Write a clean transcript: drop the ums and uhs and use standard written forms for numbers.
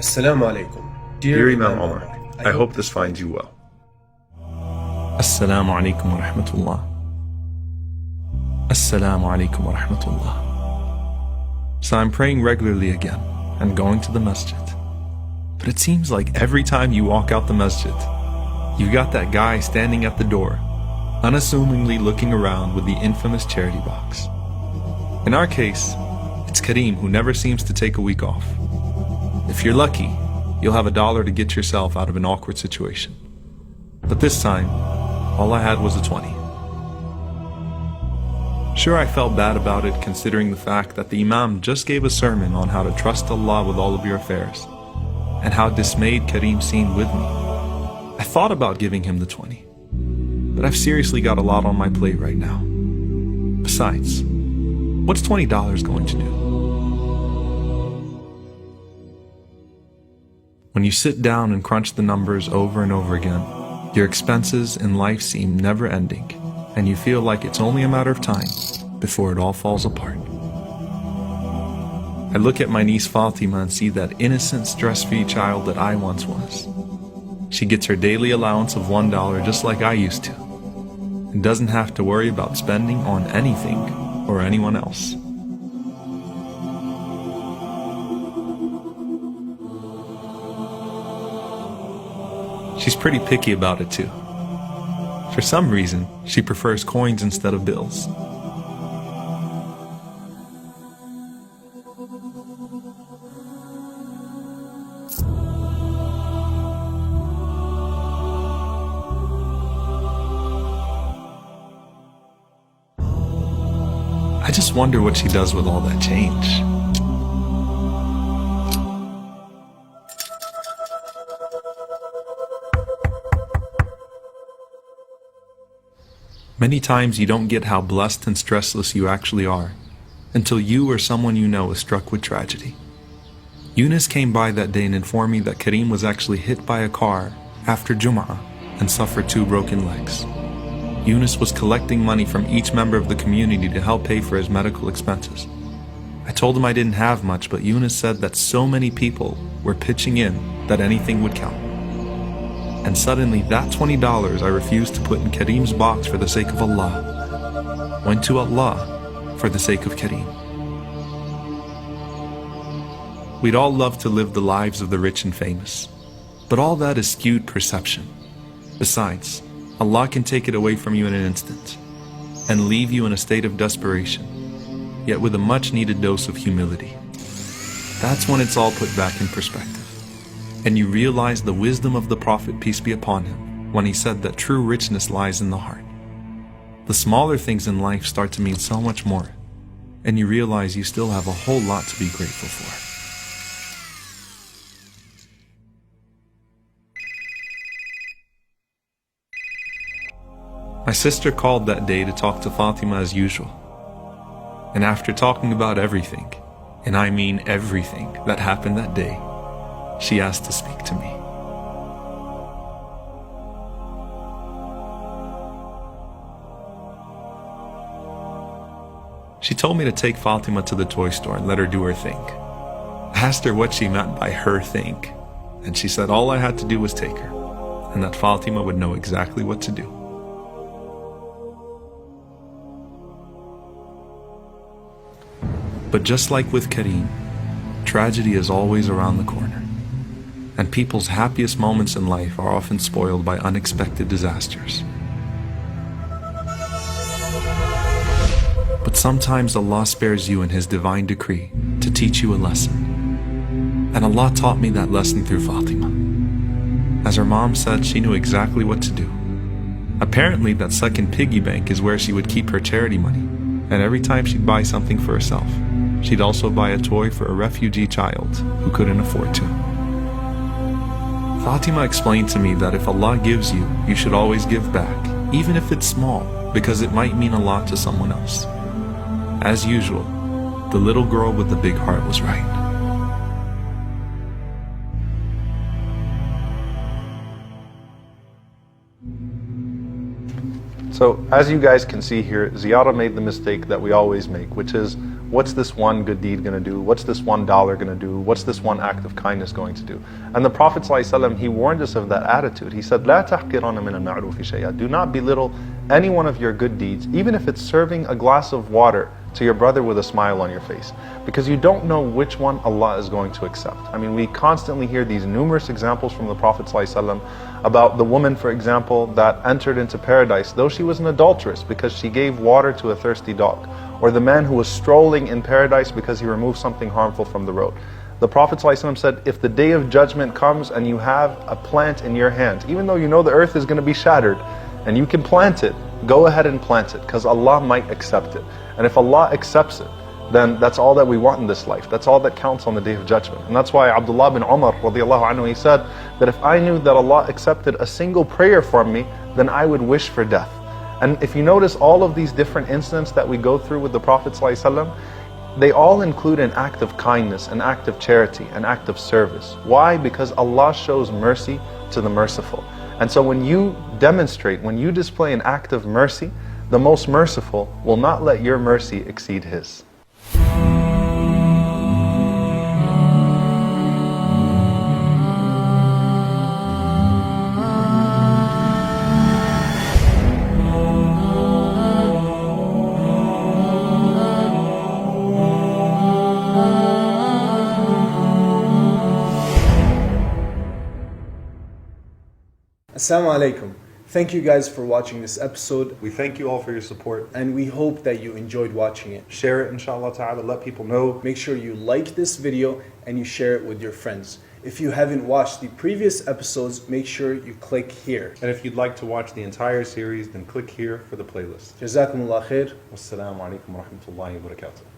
Assalamu alaikum. Dear Imam Omar, I hope this finds you well. Assalamu alaikum wa rahmatullah. Assalamu alaikum wa rahmatullah. So I'm praying regularly again and going to the masjid. But it seems like every time you walk out the masjid, you got that guy standing at the door, unassumingly looking around with the infamous charity box. In our case, it's Kareem who never seems to take a week off. If you're lucky, you'll have $1 to get yourself out of an awkward situation. But this time, all I had was a 20. Sure, I felt bad about it considering the fact that the Imam just gave a sermon on how to trust Allah with all of your affairs, and how dismayed Kareem seemed with me. I thought about giving him the 20, but I've seriously got a lot on my plate right now. Besides, what's $20 going to do? When you sit down and crunch the numbers over and over again, your expenses in life seem never ending, and you feel like it's only a matter of time before it all falls apart. I look at my niece Fatima and see that innocent, stress-free child that I once was. She gets her daily allowance of $1 just like I used to, and doesn't have to worry about spending on anything or anyone else. She's pretty picky about it too. For some reason, she prefers coins instead of bills. I just wonder what she does with all that change. Many times you don't get how blessed and stressless you actually are until you or someone you know is struck with tragedy. Eunice came by that day and informed me that Kareem was actually hit by a car after Jum'ah and suffered 2 broken legs. Eunice was collecting money from each member of the community to help pay for his medical expenses. I told him I didn't have much, but Eunice said that so many people were pitching in that anything would count. And suddenly that $20 I refused to put in Kareem's box for the sake of Allah went to Allah for the sake of Kareem. We'd all love to live the lives of the rich and famous, but all that is skewed perception. Besides, Allah can take it away from you in an instant and leave you in a state of desperation, yet with a much needed dose of humility. That's when it's all put back in perspective, and you realize the wisdom of the Prophet, peace be upon him, when he said that true richness lies in the heart. The smaller things in life start to mean so much more, and you realize you still have a whole lot to be grateful for. My sister called that day to talk to Fatima as usual. And after talking about everything, and I mean everything that happened that day, she asked to speak to me. She told me to take Fatima to the toy store and let her do her thing. I asked her what she meant by her thing, and she said all I had to do was take her, and that Fatima would know exactly what to do. But just like with Kareem, tragedy is always around the corner, and people's happiest moments in life are often spoiled by unexpected disasters. But sometimes Allah spares you in His divine decree to teach you a lesson. And Allah taught me that lesson through Fatima. As her mom said, she knew exactly what to do. Apparently that second piggy bank is where she would keep her charity money, and every time she'd buy something for herself, she'd also buy a toy for a refugee child who couldn't afford to. Fatima explained to me that if Allah gives you, you should always give back, even if it's small, because it might mean a lot to someone else. As usual, the little girl with the big heart was right. So, as you guys can see here, Ziyara made the mistake that we always make, which is what's this one good deed going to do? What's this $1 going to do? What's this one act of kindness going to do? And the Prophet ﷺ, he warned us of that attitude. He said, لا تحقرن من المعروف شيئا. Do not belittle any one of your good deeds, even if it's serving a glass of water to your brother with a smile on your face, because you don't know which one Allah is going to accept. I mean, we constantly hear these numerous examples from the Prophet ﷺ about the woman, for example, that entered into paradise though she was an adulteress because she gave water to a thirsty dog, or the man who was strolling in paradise because he removed something harmful from the road. The Prophet ﷺ said, if the day of judgment comes and you have a plant in your hand, even though you know the earth is going to be shattered and you can plant it, go ahead and plant it, because Allah might accept it. And if Allah accepts it, then that's all that we want in this life. That's all that counts on the Day of Judgment. And that's why Abdullah bin Umar radiallahu anhu, he said that if I knew that Allah accepted a single prayer from me, then I would wish for death. And if you notice all of these different incidents that we go through with the Prophet ﷺ, they all include an act of kindness, an act of charity, an act of service. Why? Because Allah shows mercy to the merciful. And so when you demonstrate, when you display an act of mercy, the most merciful will not let your mercy exceed His. Assalamu alaikum. Thank you guys for watching this episode, We thank you all for your support. and we hope that you enjoyed watching it. Share it, inshallah ta'ala, let people know. Make sure you like this video and you share it with your friends. If you haven't watched the previous episodes, make sure you click here. And if you'd like to watch the entire series, then click here for the playlist. Jazakumullah khair. Wassalamu alaikum wa rahmatullahi wa barakatuh.